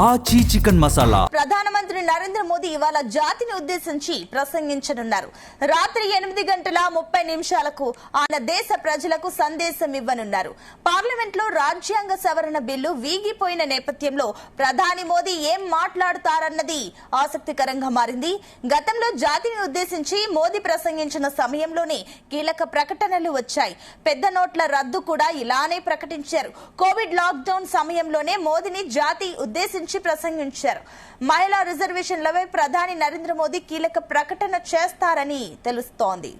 ఆచి చికెన్ మసాలా. ప్రధానమంత్రి నరేంద్ర మోదీ ఇవాళ జాతిని ఉద్దేశించి ప్రసంగించనున్నారు. రాత్రి 8:30 ఆయన దేశ ప్రజలకు సందేశం ఇవ్వనున్నారు. పార్లమెంట్ లో రాజ్యాంగ సవరణ బిల్లు వీగిపోయిన నేపథ్యంలో ప్రధాని మోదీ ఏం మాట్లాడతారన్నది ఆసక్తికరంగా మారింది. గతంలో జాతిని ఉద్దేశించి మోదీ ప్రసంగించిన సమయంలోనే కీలక ప్రకటనలు వచ్చాయి. పెద్ద నోట్ల రద్దు కూడా ఇలానే ప్రకటించారు. కోవిడ్ లాక్డౌన్ సమయంలోనే మోదీని జాతి ఉద్దేశించి ప్రసంగించారు. మహిళా రిజర్వేషన్లపై ప్రధాని నరేంద్ర మోదీ కీలక ప్రకటన చేస్తారని తెలుస్తోంది.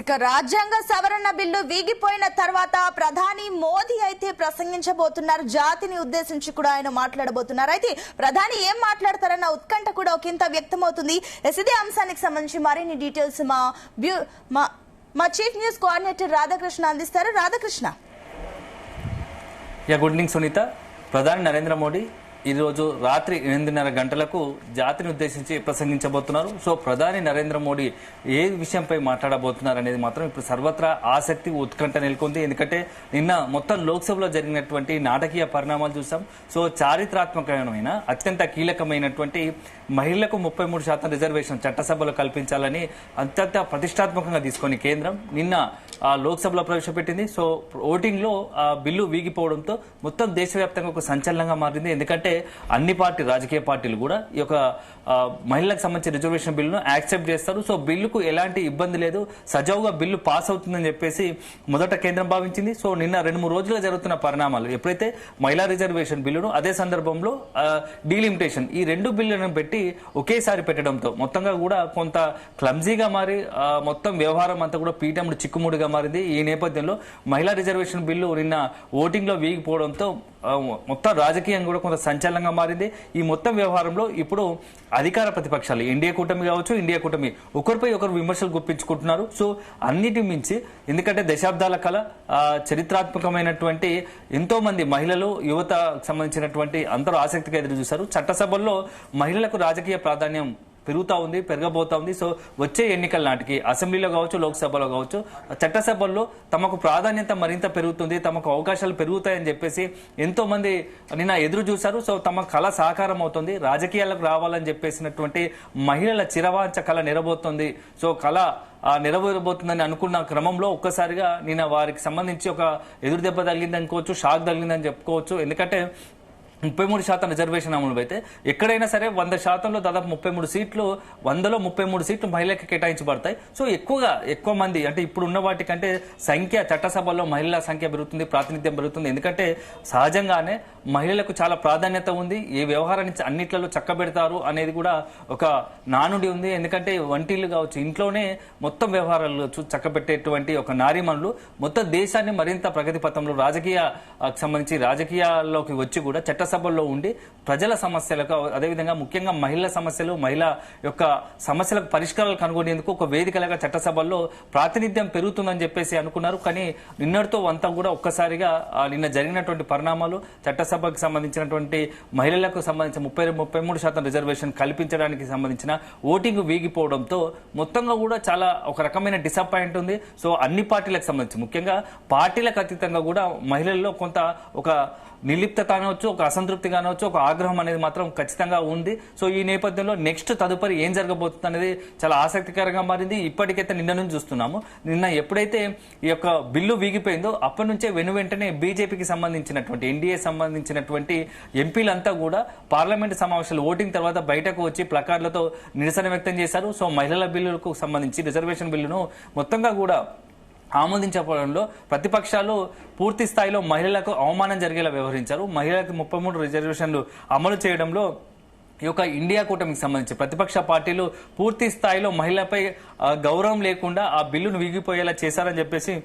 ఇక రాజ్యాంగ సవరణ బిల్లు వీగిపోయిన తర్వాత ప్రధాని మోదీ అయితే ప్రసంగించబోతున్నారు. జాతిని ఉద్దేశించి కూడా ఆయన మాట్లాడబోతున్నారు. అయితే ప్రధాని ఏం మాట్లాడతారన్న ఉత్కంఠ కూడా ఒకంత వ్యక్తమవుతుంది. ఇదే అంశానికి సంబంధించి మరిన్ని డీటెయిల్స్ మా చీఫ్ న్యూస్ కోఆర్డినేటర్ రాధాకృష్ణ అందిస్తారు. రాధాకృష్ణ. Good evening Sunitha. ప్రధాని నరేంద్ర మోడీ ఈరోజు రాత్రి 8:30 గంటలకు జాతిని ఉద్దేశించి ప్రసంగించబోతున్నారు. సో ప్రధాని నరేంద్ర మోడీ ఏ విషయంపై మాట్లాడబోతున్నారు అనేది మాత్రం ఇప్పుడు సర్వత్రా ఆసక్తి ఉత్కంఠ నెలకొంది. ఎందుకంటే నిన్న మొత్తం లోక్సభలో జరిగినటువంటి నాటకీయ పరిణామాలు చూసాం. సో చారిత్రాత్మకమైన అత్యంత కీలకమైనటువంటి మహిళలకు 33% రిజర్వేషన్ చట్టసభలో కల్పించాలని అత్యంత ప్రతిష్టాత్మకంగా తీసుకొని కేంద్రం నిన్న లోక్సభలో ప్రవేశపెట్టింది. సో ఓటింగ్ లో ఆ బిల్లు వీగిపోవడంతో మొత్తం దేశవ్యాప్తంగా ఒక సంచలనంగా మారింది. ఎందుకంటే అన్ని రాజకీయ పార్టీలు కూడా ఈ యొక్క మహిళలకు సంబంధించిన రిజర్వేషన్ బిల్లును యాక్సెప్ట్ చేస్తారు. సో బిల్లుకు ఎలాంటి ఇబ్బంది లేదు, సజావుగా బిల్లు పాస్ అవుతుందని చెప్పేసి మొదట కేంద్రం భావించింది. సో నిన్న 2-3 రోజులుగా జరుగుతున్న పరిణామాలు ఎప్పుడైతే మహిళా రిజర్వేషన్ బిల్లును అదే సందర్భంలో డీలిమిటేషన్ ఈ 2 బిల్లులను పెట్టి ఒకేసారి పెట్టడంతో మొత్తంగా కూడా కొంత క్లమ్జీగా మారి మొత్తం వ్యవహారం అంతా కూడా పీఠముడు చిక్కుముడిగా మారింది. ఈ నేపథ్యంలో మహిళా రిజర్వేషన్ బిల్లు నిన్న ఓటింగ్ లో వీగిపోవడంతో మొత్తం రాజకీయంగా కూడా కొంత సంచలనంగా మారింది. ఈ మొత్తం వ్యవహారంలో ఇప్పుడు అధికార ప్రతిపక్షాలు ఎన్డీఏ కూటమి కావచ్చు, ఇండియా కూటమి ఒకరిపై ఒకరు విమర్శలు గుప్పించుకుంటున్నారు. సో అన్నిటి మించి ఎందుకంటే దశాబ్దాల కల చరిత్రాత్మకమైనటువంటి ఎంతో మంది మహిళలు యువతకు సంబంధించినటువంటి అందరూ ఆసక్తిగా ఎదురు చూశారు. చట్టసభల్లో మహిళలకు రాజకీయ ప్రాధాన్యం పెరుగుతా ఉంది, పెరగబోతా ఉంది. సో వచ్చే ఎన్నికల నాటికి అసెంబ్లీలో కావచ్చు, లోక్సభలో కావచ్చు, చట్టసభల్లో తమకు ప్రాధాన్యత మరింత పెరుగుతుంది, తమకు అవకాశాలు పెరుగుతాయని చెప్పేసి ఎంతో మంది నిన్న ఎదురు చూశారు. సో తమ కళ సాకారం అవుతుంది, రాజకీయాలకు రావాలని చెప్పేసినటువంటి మహిళల చిరవాంచ కళ నెరబోతుంది. సో కళ నెరవేరబోతుందని అనుకున్న క్రమంలో ఒక్కసారిగా నిన్న వారికి సంబంధించి ఒక ఎదురు దెబ్బ తగిలింది అనుకోవచ్చు, షాక్ తగిలిందని చెప్పుకోవచ్చు. ఎందుకంటే 33% రిజర్వేషన్ అమలు అయితే ఎక్కడైనా సరే 100%లో దాదాపు 33 సీట్లు, 100లో 33 సీట్లు మహిళలకు కేటాయించబడతాయి. సో ఎక్కువ మంది అంటే ఇప్పుడు ఉన్న వాటికంటే సంఖ్య చట్టసభల్లో మహిళల సంఖ్య పెరుగుతుంది, ప్రాతినిధ్యం పెరుగుతుంది. ఎందుకంటే సహజంగానే మహిళలకు చాలా ప్రాధాన్యత ఉంది. ఏ వ్యవహారాన్ని అన్నిట్లలో చక్కబెడతారు అనేది కూడా ఒక నానుడి ఉంది. ఎందుకంటే వంటిల్లు కావచ్చు, ఇంట్లోనే మొత్తం వ్యవహారాలు చక్కబెట్టేటువంటి ఒక నారీమణులు మొత్తం దేశాన్ని మరింత ప్రగతి పథంలో సంబంధించి రాజకీయాల్లోకి వచ్చి కూడా చట్టసభల్లో ఉండి ప్రజల సమస్యలకు, అదేవిధంగా ముఖ్యంగా మహిళల సమస్యలు, మహిళ యొక్క సమస్యలకు పరిష్కారాలు కనుగొనేందుకు ఒక వేదికలుగా చట్టసభల్లో ప్రాతినిధ్యం పెరుగుతుందని చెప్పేసి అనుకున్నారు. కానీ నిన్నటితో అంతా కూడా ఒక్కసారిగా నిన్న జరిగినటువంటి పరిణామాలు చట్టసభకు సంబంధించినటువంటి మహిళలకు సంబంధించిన 33% రిజర్వేషన్ కల్పించడానికి సంబంధించిన ఓటింగ్ వీగిపోవడంతో మొత్తంగా కూడా చాలా ఒక రకమైన డిసప్పాయింట్ ఉంది. సో అన్ని పార్టీలకు సంబంధించి ముఖ్యంగా పార్టీలకు అతీతంగా కూడా మహిళల్లో కొంత ఒక నిర్లిప్తత అనవచ్చు, ఒక అసంతృప్తి కానవచ్చు, ఒక ఆగ్రహం అనేది మాత్రం ఖచ్చితంగా ఉంది. సో ఈ నేపథ్యంలో నెక్స్ట్ తదుపరి ఏం జరగబోతుంది అనేది చాలా ఆసక్తికరంగా మారింది. ఇప్పటికైతే నిన్న నుంచి చూస్తున్నాము. నిన్న ఎప్పుడైతే ఈ యొక్క బిల్లు వీగిపోయిందో అప్పటి నుంచే వెంటనే బీజేపీకి సంబంధించినటువంటి ఎన్డీఏ సంబంధించినటువంటి ఎంపీలంతా కూడా పార్లమెంట్ సమావేశాలు ఓటింగ్ తర్వాత బయటకు వచ్చి ప్లకార్డులతో నిరసన వ్యక్తం చేశారు. సో మహిళల బిల్లులకు సంబంధించి రిజర్వేషన్ బిల్లును మొత్తంగా కూడా ఆమోదించడంలో ప్రతిపక్షాలు పూర్తి స్థాయిలో మహిళలకు అవమానం జరిగేలా వ్యవహరించారు. మహిళలకు 33 రిజర్వేషన్లు అమలు చేయడంలో ఈ యొక్క ఇండియా కూటమికి సంబంధించి ప్రతిపక్ష పార్టీలు పూర్తి స్థాయిలో మహిళపై గౌరవం లేకుండా ఆ బిల్లును వీగిపోయేలా చేశారని చెప్పేసి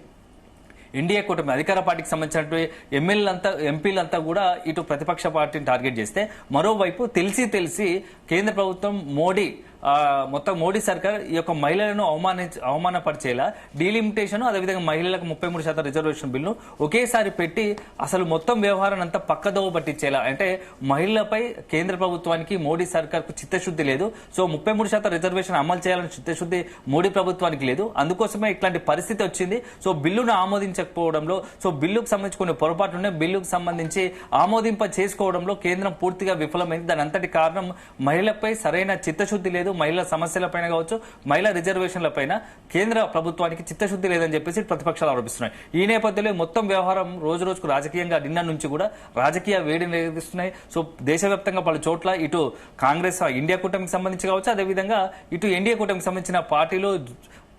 ఎన్డీఏ కూటమి అధికార పార్టీకి సంబంధించినటువంటి ఎంపీలంతా కూడా ఇటు ప్రతిపక్ష పార్టీని టార్గెట్ చేస్తే, మరోవైపు తెలిసి కేంద్ర ప్రభుత్వం మొత్తం మోడీ సర్కార్ ఈ యొక్క మహిళలను అవమానపరిచేలా డీలిమిటేషన్, అదేవిధంగా మహిళలకు 33% రిజర్వేషన్ బిల్లు ఒకేసారి పెట్టి అసలు మొత్తం వ్యవహారాన్ని అంతా పక్కదోవ పట్టించేలా, అంటే మహిళలపై కేంద్ర ప్రభుత్వానికి మోడీ సర్కార్ కు చిత్తశుద్ధి లేదు. సో 33% రిజర్వేషన్ అమలు చేయాలని చిత్తశుద్ధి మోడీ ప్రభుత్వానికి లేదు. అందుకోసమే ఇట్లాంటి పరిస్థితి వచ్చింది. సో బిల్లును ఆమోదించకపోవడంలో, సో బిల్లుకు సంబంధించి కొన్ని పొరపాట్లున్నాయి. బిల్లుకు సంబంధించి ఆమోదింప చేసుకోవడంలో కేంద్రం పూర్తిగా విఫలమైంది. దాని అంతటి కారణం మహిళపై సరైన చిత్తశుద్ధి లేదు. మహిళల సమస్యలపైన కావచ్చు, మహిళా రిజర్వేషన్లపైన కేంద్ర ప్రభుత్వానికి చిత్తశుద్ధి లేదని చెప్పేసి ప్రతిపక్షాలు ఆరోపిస్తున్నాయి. ఈ నేపథ్యంలో మొత్తం వ్యవహారం రోజు రోజుకు రాజకీయంగా నిన్న నుంచి కూడా రాజకీయ వేడిని రేగిస్తున్నాయి. సో దేశవ్యాప్తంగా పలు చోట్ల ఇటు కాంగ్రెస్ ఇండియా కూటమికి సంబంధించి కావచ్చు, అదేవిధంగా ఇటు ఎన్డీఏ కూటమికి సంబంధించిన పార్టీలు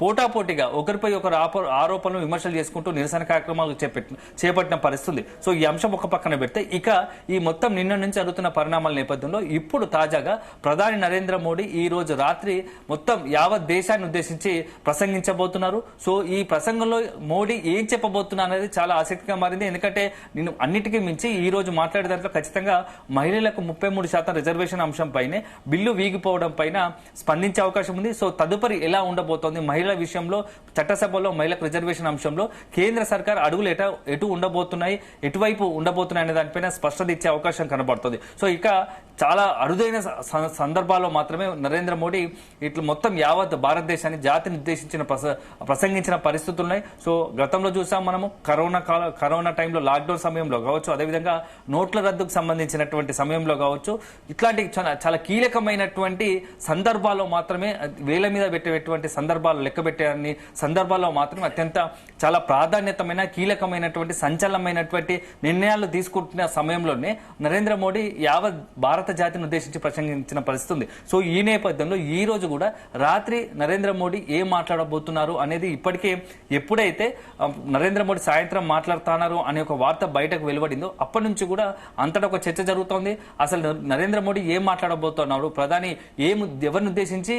పోటాపోటీగా ఒకరిపై ఒకరు ఆరోపణలు విమర్శలు చేసుకుంటూ నిరసన కార్యక్రమాలు చేపట్టిన పరిస్థితుంది. సో ఈ అంశం ఒక పక్కన పెడితే, ఇక ఈ మొత్తం నిన్న నుంచి జరుగుతున్న పరిణామాల నేపథ్యంలో ఇప్పుడు తాజాగా ప్రధాని నరేంద్ర మోడీ ఈ రోజు రాత్రి మొత్తం యావత్ దేశాన్ని ఉద్దేశించి ప్రసంగించబోతున్నారు. సో ఈ ప్రసంగంలో మోడీ ఏం చెప్పబోతున్నారు అనేది చాలా ఆసక్తిగా మారింది. ఎందుకంటే నేను అన్నిటికీ మించి ఈ రోజు మాట్లాడే దాంట్లో ఖచ్చితంగా మహిళలకు 33% రిజర్వేషన్ అంశం పైనే బిల్లు వీగిపోవడం పైన స్పందించే అవకాశం ఉంది. సో తదుపరి ఎలా ఉండబోతోంది మహిళల విషయంలో, చట్టసభలో మహిళలకు రిజర్వేషన్ అంశంలో కేంద్ర సర్కార్ అడుగులు ఎటు ఉండబోతున్నాయి, ఎటువైపు ఉండబోతున్నాయి అనే దానిపైన స్పష్టత ఇచ్చే అవకాశం కనబడుతుంది. సో ఇక చాలా అరుదైన సందర్భాల్లో మాత్రమే నరేంద్ర మోడీ ఇట్లా మొత్తం యావత్ భారతదేశాన్ని జాతిని ఉద్దేశించిన ప్రసంగించిన పరిస్థితులు ఉన్నాయి. సో గతంలో చూసాం మనము కరోనా టైంలో, లాక్డౌన్ సమయంలో కావచ్చు, అదేవిధంగా నోట్ల రద్దుకు సంబంధించినటువంటి సమయంలో కావచ్చు, ఇట్లాంటి చాలా కీలకమైనటువంటి సందర్భాల్లో మాత్రమే, వేల మీద పెట్టేటువంటి సందర్భాలు లెక్కబెట్టే సందర్భాల్లో మాత్రం అత్యంత చాలా ప్రాధాన్యతమైన కీలకమైనటువంటి సంచలనమైనటువంటి నిర్ణయాలు తీసుకుంటున్న సమయంలోనే నరేంద్ర మోడీ యావత్ భారత జాతిని ఉద్దేశించి ప్రసంగించిన పరిస్థితి ఉంది. సో ఈ నేపథ్యంలో ఈ రోజు కూడా రాత్రి నరేంద్ర మోడీ ఏం మాట్లాడబోతున్నారు అనేది ఇప్పటికే, ఎప్పుడైతే నరేంద్ర మోడీ సాయంత్రం మాట్లాడుతున్నారు అనే ఒక వార్త బయటకు వెలువడిందో అప్పటి నుంచి కూడా అంతటా ఒక చర్చ జరుగుతోంది. అసలు నరేంద్ర మోడీ ఏం మాట్లాడబోతున్నారు, ప్రధాని ఎవరిని ఉద్దేశించి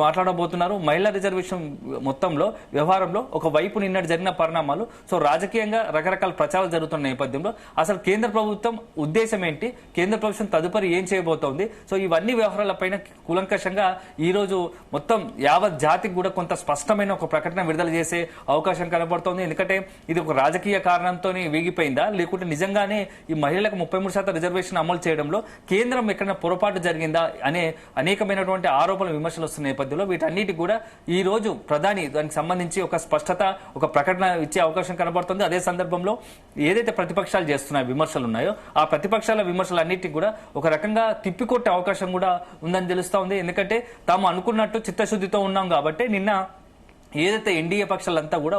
మాట్లాడబోతున్నారు, మహిళా రిజర్వేషన్ మొత్తంలో వ్యవహారంలో ఒక వైపు నిన్నటి జరిగిన పరిణామాలు, సో రాజకీయంగా రకరకాల ప్రచారాలు జరుగుతున్న నేపథ్యంలో అసలు కేంద్ర ప్రభుత్వం ఉద్దేశం ఏంటి, కేంద్ర ప్రభుత్వం తదుపరి ఏం చేయబోతోంది, సో ఇవన్నీ వ్యవహారాలపైన కూలంకషంగా ఈ రోజు మొత్తం యావత్ జాతికి కూడా కొంత స్పష్టమైన ఒక ప్రకటన విడుదల చేసే అవకాశం కనబడుతోంది. ఎందుకంటే ఇది ఒక రాజకీయ కారణంతో వీగిపోయిందా, లేకుంటే నిజంగానే ఈ మహిళలకు 33% రిజర్వేషన్ అమలు చేయడంలో కేంద్రం ఎక్కడైనా పొరపాటు జరిగిందా అనే అనేకమైనటువంటి ఆరోపణలు, విమర్శలు వస్తున్న నేపథ్యంలో వీటన్నిటి కూడా ఈ రోజు ప్రధాని దానికి సంబంధించి ఒక స్పష్టత, ఒక ప్రకటన ఇచ్చే అవకాశం కనబడుతుంది. అదే సందర్భంలో ఏదైతే ప్రతిపక్షాలు చేస్తున్న విమర్శలు ఉన్నాయో ఆ ప్రతిపక్షాల విమర్శలన్నిటికీ కూడా ఒక రకంగా తిప్పికొట్టే అవకాశం కూడా ఉందని తెలుస్తా ఉంది. ఎందుకంటే తాము అనుకున్నట్టు చిత్తశుద్ధితో ఉన్నాం కాబట్టి నిన్న ఏదైతే ఎన్డీఏ పక్షాలంతా కూడా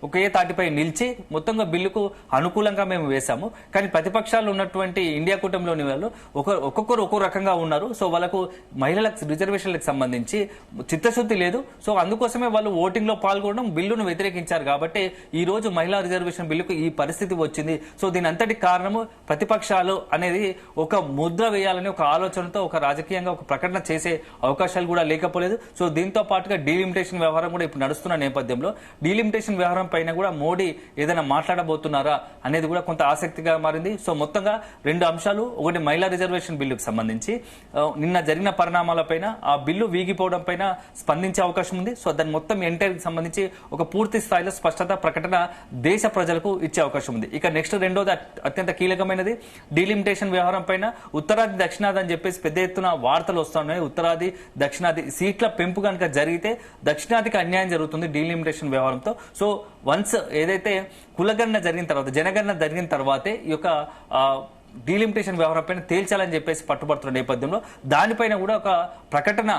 ఒకే తాటిపై నిలిచి మొత్తంగా బిల్లుకు అనుకూలంగా మేము వేశాము. కానీ ప్రతిపక్షాలు ఉన్నటువంటి ఇండియా కూటమిలోని వాళ్ళు ఒక్కొక్కరు ఒక్కో రకంగా ఉన్నారు. సో వాళ్ళకు మహిళలకు రిజర్వేషన్లకు సంబంధించి చిత్తశుద్ధి లేదు. సో అందుకోసమే వాళ్ళు ఓటింగ్ లో పాల్గొనడం, బిల్లును వ్యతిరేకించారు. కాబట్టి ఈ రోజు మహిళా రిజర్వేషన్ బిల్లుకు ఈ పరిస్థితి వచ్చింది. సో దీని అంతటి కారణము ప్రతిపక్షాలు అనేది ఒక ముద్ర వేయాలని ఒక ఆలోచనతో ఒక రాజకీయంగా ఒక ప్రకటన చేసే అవకాశాలు కూడా లేకపోలేదు. సో దీంతో పాటుగా డీలిమిటేషన్ వ్యవహారం కూడా ఇప్పుడు నడుస్తున్న నేపథ్యంలో డీలిమిటేషన్ వ్యవహారం పైన కూడా మోడీ ఏదైనా మాట్లాడబోతున్నారా అనేది కూడా కొంత ఆసక్తిగా మారింది. సో మొత్తంగా రెండు అంశాలు, ఒకటి మహిళా రిజర్వేషన్ బిల్లుకు సంబంధించి నిన్న జరిగిన పరిణామాలపైన, ఆ బిల్లు వీగిపోవడం పైన స్పందించే అవకాశం ఉంది. సో దాని మొత్తం ఎంటైర్ సంబంధించి ఒక పూర్తి స్థాయిలో స్పష్టత, ప్రకటన దేశ ప్రజలకు ఇచ్చే అవకాశం ఉంది. ఇక నెక్స్ట్ రెండోది అత్యంత కీలకమైనది డీలిమిటేషన్ వ్యవహారం పైన ఉత్తరాది దక్షిణాది అని చెప్పేసి పెద్ద ఎత్తున వార్తలు వస్తున్నాయి. ఉత్తరాది దక్షిణాది సీట్ల పెంపు కనుక జరిగితే దక్షిణాదికి అన్యాయం జరుగుతుంది డీలిమిటేషన్ వ్యవహారంతో. సో వన్స్ ఏదైతే కులగణన జరిగిన తర్వాత, జనగణన జరిగిన తర్వాతే ఈ యొక్క డీలిమిటేషన్ వ్యవహారం పైన తేల్చాలని చెప్పేసి పట్టుబడుతున్న నేపథ్యంలో దానిపైన కూడా ఒక ప్రకటన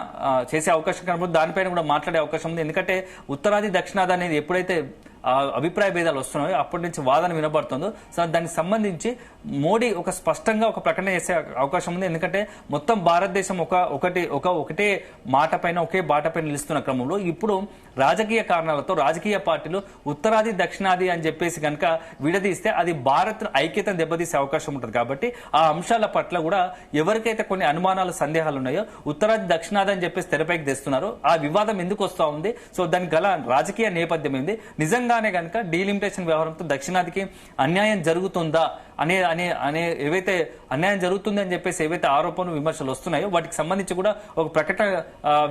చేసే అవకాశం కనబడుతుంది. దానిపైన కూడా మాట్లాడే అవకాశం ఉంది. ఎందుకంటే ఉత్తరాది దక్షిణాది అనేది ఎప్పుడైతే అభిప్రాయ భేదాలు వస్తున్నాయో అప్పటి నుంచి వాదన వినబడుతుందో, సో దానికి సంబంధించి మోడీ ఒక స్పష్టంగా ఒక ప్రకటన చేసే అవకాశం ఉంది. ఎందుకంటే మొత్తం భారతదేశం ఒకటే మాట పైన, ఒకే బాట పైన నిలుస్తున్న క్రమంలో ఇప్పుడు రాజకీయ కారణాలతో రాజకీయ పార్టీలు ఉత్తరాది దక్షిణాది అని చెప్పేసి కనుక విడదీస్తే అది భారత్ ఐక్యతను దెబ్బతీసే అవకాశం ఉంటుంది. కాబట్టి ఆ అంశాల పట్ల కూడా ఎవరికైతే కొన్ని అనుమానాలు, సందేహాలు ఉన్నాయో ఉత్తరాది దక్షిణాది అని చెప్పేసి తెరపైకి తెస్తున్నారో ఆ వివాదం ఎందుకు వస్తా ఉంది, సో దానికి గల రాజకీయ నేపథ్యం ఏంది, నిజంగా నిజంగానే కనుక డీలిమిటేషన్ వ్యవహారంతో దక్షిణాదికి అన్యాయం జరుగుతుందా అనే అనే అనే ఏవైతే అన్యాయం జరుగుతుంది అని చెప్పేసి ఏవైతే ఆరోపణలు విమర్శలు వస్తున్నాయో వాటికి సంబంధించి కూడా ఒక ప్రకటన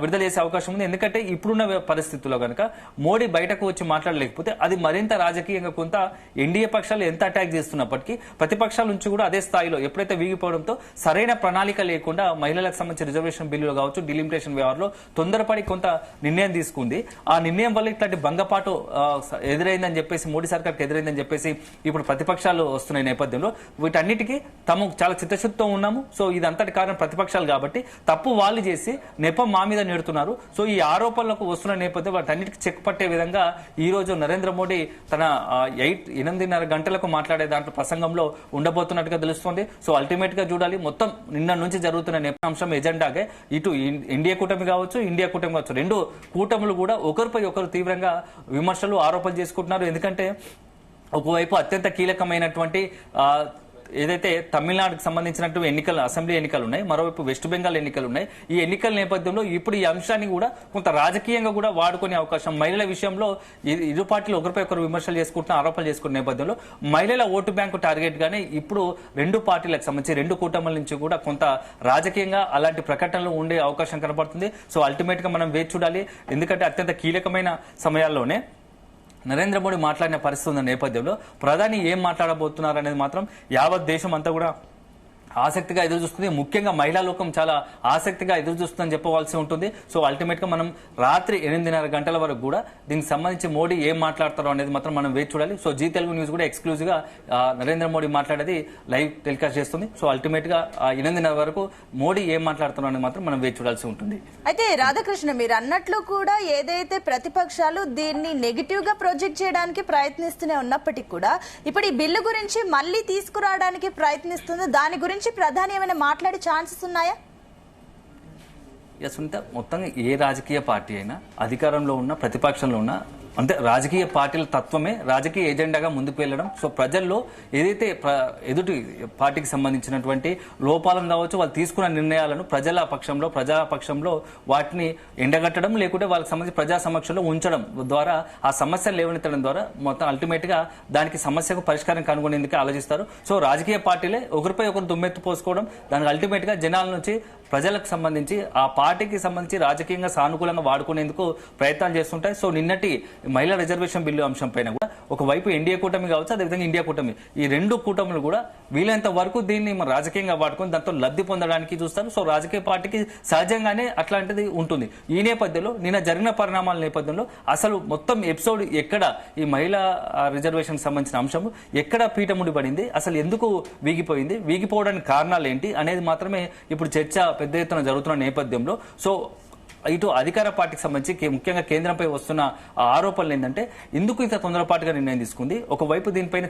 విడుదల చేసే అవకాశం ఉంది. ఎందుకంటే ఇప్పుడున్న పరిస్థితుల్లో కనుక మోడీ బయటకు వచ్చి మాట్లాడలేకపోతే అది మరింత రాజకీయంగా కొంత ఎన్డీఏ పక్షాలు ఎంత అటాక్ చేస్తున్నప్పటికీ ప్రతిపక్షాల నుంచి కూడా అదే స్థాయిలో ఎప్పుడైతే వీగిపోవడంతో సరైన ప్రణాళిక లేకుండా మహిళలకు సంబంధించిన రిజర్వేషన్ బిల్లులు కావచ్చు, డిలిమిటేషన్ వ్యవహారంలో తొందరపడి కొంత నిర్ణయం తీసుకుంది. ఆ నిర్ణయం వల్ల ఇట్లాంటి భంగపాటు ఎదురైందని చెప్పేసి మోడీ సర్కార్కి ఎదురైందని చెప్పేసి ఇప్పుడు ప్రతిపక్షాలు వస్తున్న నేపథ్యంలో వీటన్నిటికీ తాము చాలా చిత్తశుద్ధితో ఉన్నాము. సో ఇదంతటి కారణం ప్రతిపక్షాలు కాబట్టి తప్పు వాళ్ళు చేసి నెపం మా మీద నేడుతున్నారు. సో ఈ ఆరోపణలకు వస్తున్న నేపథ్యం వాటన్నిటికీ చెక్ పట్టే విధంగా ఈ రోజు నరేంద్ర మోడీ తన 8:30 గంటలకు మాట్లాడే దాంట్లో ప్రసంగంలో ఉండబోతున్నట్టుగా తెలుస్తోంది. సో అల్టిమేట్ గా చూడాలి మొత్తం నిన్న నుంచి జరుగుతున్న అంశం ఎజెండాగే ఇటు ఇండియా కూటమి కావచ్చు, ఇండియా కూటమి కావచ్చు, రెండు కూటములు కూడా ఒకరిపై ఒకరు తీవ్రంగా విమర్శలు ఆరోపణలు చేసుకుంటున్నారు. ఎందుకంటే ఒకవైపు అత్యంత కీలకమైనటువంటి ఏదైతే తమిళనాడుకు సంబంధించినటువంటి ఎన్నికలు, అసెంబ్లీ ఎన్నికలు ఉన్నాయి, మరోవైపు వెస్ట్ బెంగాల్ ఎన్నికలు ఉన్నాయి. ఈ ఎన్నికల నేపథ్యంలో ఇప్పుడు ఈ అంశాన్ని కూడా కొంత రాజకీయంగా కూడా వాడుకునే అవకాశం, మహిళల విషయంలో ఇరు పార్టీలు ఒకరిపై ఒకరు విమర్శలు చేసుకుంటున్న ఆరోపణలు చేసుకున్న నేపథ్యంలో మహిళల ఓటు బ్యాంకు టార్గెట్ గానే ఇప్పుడు రెండు పార్టీలకు సంబంధించి రెండు కూటముల నుంచి కూడా కొంత రాజకీయంగా అలాంటి ప్రకటనలు ఉండే అవకాశం కనబడుతుంది. సో అల్టిమేట్ గా మనం వేచి చూడాలి. ఎందుకంటే అత్యంత కీలకమైన సమయాల్లోనే నరేంద్ర మోడీ మాట్లాడిన పరిస్థితి ఉన్న నేపథ్యంలో ప్రధాని ఏం మాట్లాడబోతున్నారు అనేది మాత్రం యావత్ దేశం అంతా కూడా ఆసక్తిగా ఎదురు చూస్తుంది. ముఖ్యంగా మహిళా లోకం చాలా ఆసక్తిగా ఎదురు చూస్తుందని చెప్పవలసి ఉంటుంది. సో అల్టిమేట్ గా మనం రాత్రి 8:30 గంటల వరకు కూడా దీనికి సంబంధించి మోడీ ఏం మాట్లాడతారో అనేది మాత్రం మనం వేచి చూడాలి. సో జీ తెలుగు న్యూస్ కూడా ఎక్స్క్లూజివ్ గా నరేంద్ర మోడీ మాట్లాడేది లైవ్ టెలికాస్ట్ చేస్తుంది. సో అల్టిమేట్ గా 8:30 వరకు మోడీ ఏం మాట్లాడుతారో అనేది మాత్రం మనం వేచి చూడాల్సి ఉంటుంది. అయితే రాధాకృష్ణ, మీరు అన్నట్లు కూడా ఏదైతే ప్రతిపక్షాలు దీన్ని నెగిటివ్ గా ప్రొజెక్ట్ చేయడానికి ప్రయత్నిస్తూనే ఉన్నప్పటికీ కూడా ఇప్పుడు ఈ బిల్లు గురించి మళ్ళీ తీసుకురావడానికి ప్రయత్నిస్తుందో దాని గురించి ప్రధాని ఏమైనా మాట్లాడే ఛాన్సెస్ ఉన్నాయా? సునీత, మొత్తంగా ఏ రాజకీయ పార్టీ అయినా అధికారంలో ఉన్న ప్రతిపక్షంలో ఉన్న అంటే రాజకీయ పార్టీల తత్వమే రాజకీయ ఎజెండాగా ముందుకు వెళ్ళడం. సో ప్రజల్లో ఏదైతే ఎదుటి పార్టీకి సంబంధించినటువంటి లోపాలను కావచ్చు, వాళ్ళు తీసుకున్న నిర్ణయాలను ప్రజాపక్షంలో వాటిని ఎండగట్టడం, లేకుంటే వాళ్ళకి సంబంధించి ప్రజా సమక్షంలో ఉంచడం ద్వారా ఆ సమస్యలు లేవనెత్తడం ద్వారా మొత్తం అల్టిమేట్ గా దానికి సమస్యకు పరిష్కారం కనుగొనేందుకు ఆలోచిస్తారు. సో రాజకీయ పార్టీలే ఒకరిపై ఒకరు దుమ్మెత్తు పోసుకోవడం, దానికి అల్టిమేట్ గా జనాల నుంచి ప్రజలకు సంబంధించి ఆ పార్టీకి సంబంధించి రాజకీయంగా సానుకూలంగా వాడుకునేందుకు ప్రయత్నాలు చేస్తుంటాయి. సో నిన్నటి మహిళా రిజర్వేషన్ బిల్లు అంశం పైన కూడా ఒకవైపు ఎన్డీఏ కూటమి కావచ్చు, అదేవిధంగా ఇండియా కూటమి, ఈ రెండు కూటములు కూడా వీలైనంత వరకు దీన్ని రాజకీయంగా వాడుకొని దాంతో లబ్ధి పొందడానికి చూస్తారు. సో రాజకీయ పార్టీకి సహజంగానే అట్లాంటిది ఉంటుంది. ఈ నేపథ్యంలో నిన్న జరిగిన పరిణామాల నేపథ్యంలో అసలు మొత్తం ఎపిసోడ్ ఎక్కడ ఈ మహిళా రిజర్వేషన్ సంబంధించిన అంశం ఎక్కడ పీఠముడి పడింది, అసలు ఎందుకు వీగిపోయింది, వీగిపోవడానికి కారణాలు ఏంటి అనేది మాత్రమే ఇప్పుడు చర్చ పెద్ద ఎత్తున జరుగుతున్న నేపథ్యంలో సో ఇటు అధికార పార్టీకి సంబంధించి ముఖ్యంగా కేంద్రంపై వస్తున్న ఆరోపణలు ఏంటంటే ఎందుకు ఇంత తొందరపాటుగా నిర్ణయం తీసుకుంది, ఒకవైపు దీనిపైన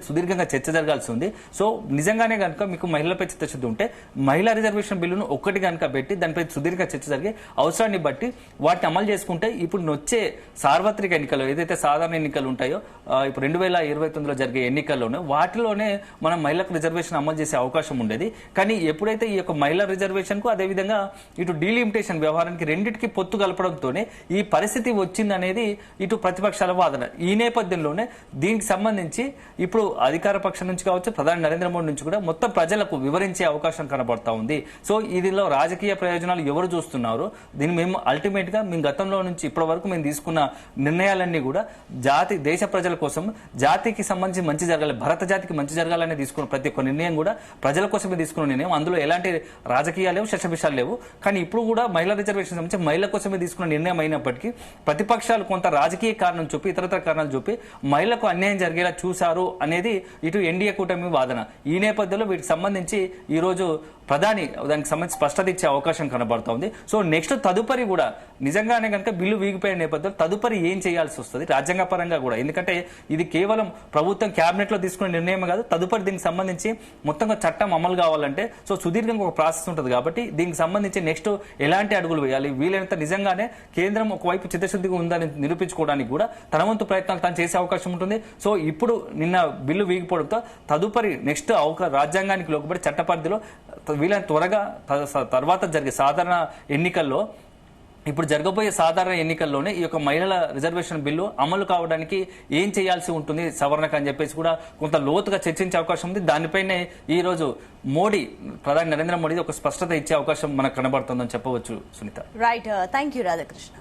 సుదీర్ఘంగా చర్చ జరగాల్సి ఉంది. సో నిజంగానే కనుక మీకు మహిళలపై చిత్తశుద్ధి ఉంటే మహిళా రిజర్వేషన్ బిల్లును ఒక్కటి కనుక పెట్టి దానిపై సుదీర్ఘ చర్చ జరిగి అవసరాన్ని బట్టి వాటిని అమలు చేసుకుంటే ఇప్పుడు వచ్చే సార్వత్రిక ఎన్నికలు ఏదైతే సాధారణ ఎన్నికలు ఉంటాయో ఇప్పుడు 2029లో జరిగే ఎన్నికల్లోనే వాటిలోనే మనం మహిళలకు రిజర్వేషన్ అమలు చేసే అవకాశం ఉండేది. కానీ ఎప్పుడైతే ఈ యొక్క మహిళా రిజర్వేషన్ కు అదేవిధంగా ఇటు డీలిమిటేషన్ వ్యవహారానికి రెండింటికి పొత్తు కలపడంతోనే ఈ పరిస్థితి వచ్చిందనేది ఇటు ప్రతిపక్షాల వాదన. ఈ నేపథ్యంలోనే దీనికి సంబంధించి ఇప్పుడు అధికార పక్షం నుంచి కావచ్చు, ప్రధాని నరేంద్ర మోడీ నుంచి కూడా మొత్తం ప్రజలకు వివరించే అవకాశం కనబడతా ఉంది. సో ఇదిలో రాజకీయ ప్రయోజనాలు ఎవరు చూస్తున్నారు, దీన్ని మేము అల్టిమేట్ గా మేము గతంలో నుంచి ఇప్పటి వరకు మేము తీసుకున్న నిర్ణయాలన్నీ కూడా దేశ ప్రజల కోసం, జాతికి సంబంధించి మంచి జరగాలి, భరత జాతికి మంచి జరగాలని తీసుకున్న ప్రతి ఒక్క నిర్ణయం కూడా ప్రజల కోసమే తీసుకున్న నిర్ణయం. అందులో ఎలాంటి రాజకీయాలు లేవు, శశభిషాలు లేవు. కానీ ఇప్పుడు కూడా మహిళా రిజర్వేషన్ మహిళల కోసమే తీసుకున్న నిర్ణయం అయినప్పటికీ ప్రతిపక్షాలు కొంత రాజకీయ కారణం చూపి ఇతరత్ర కారణాలు చూపి మహిళలకు అన్యాయం జరిగేలా చూశారు అనేది ఇటు ఎన్డీఏ కూటమి వాదన. ఈ నేపథ్యంలో వీటికి సంబంధించి ఈ రోజు ప్రధాని దానికి సంబంధించి స్పష్టత ఇచ్చే అవకాశం కనబడుతోంది. సో నెక్స్ట్ తదుపరి కూడా నిజంగానే కనుక బిల్లు వీగిపోయిన నేపథ్యంలో తదుపరి ఏం చేయాల్సి వస్తుంది రాజ్యాంగ పరంగా కూడా, ఎందుకంటే ఇది కేవలం ప్రభుత్వం కేబినెట్ లో తీసుకునే నిర్ణయం కాదు, తదుపరి దీనికి సంబంధించి మొత్తంగా చట్టం అమలు కావాలంటే సో సుదీర్ఘంగా ఒక ప్రాసెస్ ఉంటుంది. కాబట్టి దీనికి సంబంధించి నెక్స్ట్ ఎలాంటి అడుగులు వేయాలి, వీలైనంత నిజంగానే కేంద్రం ఒకవైపు చిత్తశుద్ధిగా ఉందని నిరూపించుకోవడానికి కూడా తన వంతు ప్రయత్నాలు తాను చేసే అవకాశం ఉంటుంది. సో ఇప్పుడు నిన్న బిల్లు వీగిపోవడంతో తదుపరి నెక్స్ట్ రాజ్యాంగానికి లోబడి చట్ట పరిధిలో వీలైన త్వరగా తర్వాత జరిగే సాధారణ ఎన్నికల్లో ఇప్పుడు జరగబోయే సాధారణ ఎన్నికల్లోనే ఈ యొక్క మహిళల రిజర్వేషన్ బిల్లు అమలు కావడానికి ఏం చేయాల్సి ఉంటుంది సవరణకు అని చెప్పేసి కూడా కొంత లోతుగా చర్చించే అవకాశం ఉంది. దానిపైనే ఈ రోజు ప్రధాని నరేంద్ర మోడీ ఒక స్పష్టత ఇచ్చే అవకాశం మనకు కనబడుతుందని చెప్పవచ్చు. Sunitha, right, thank you Radhakrishna.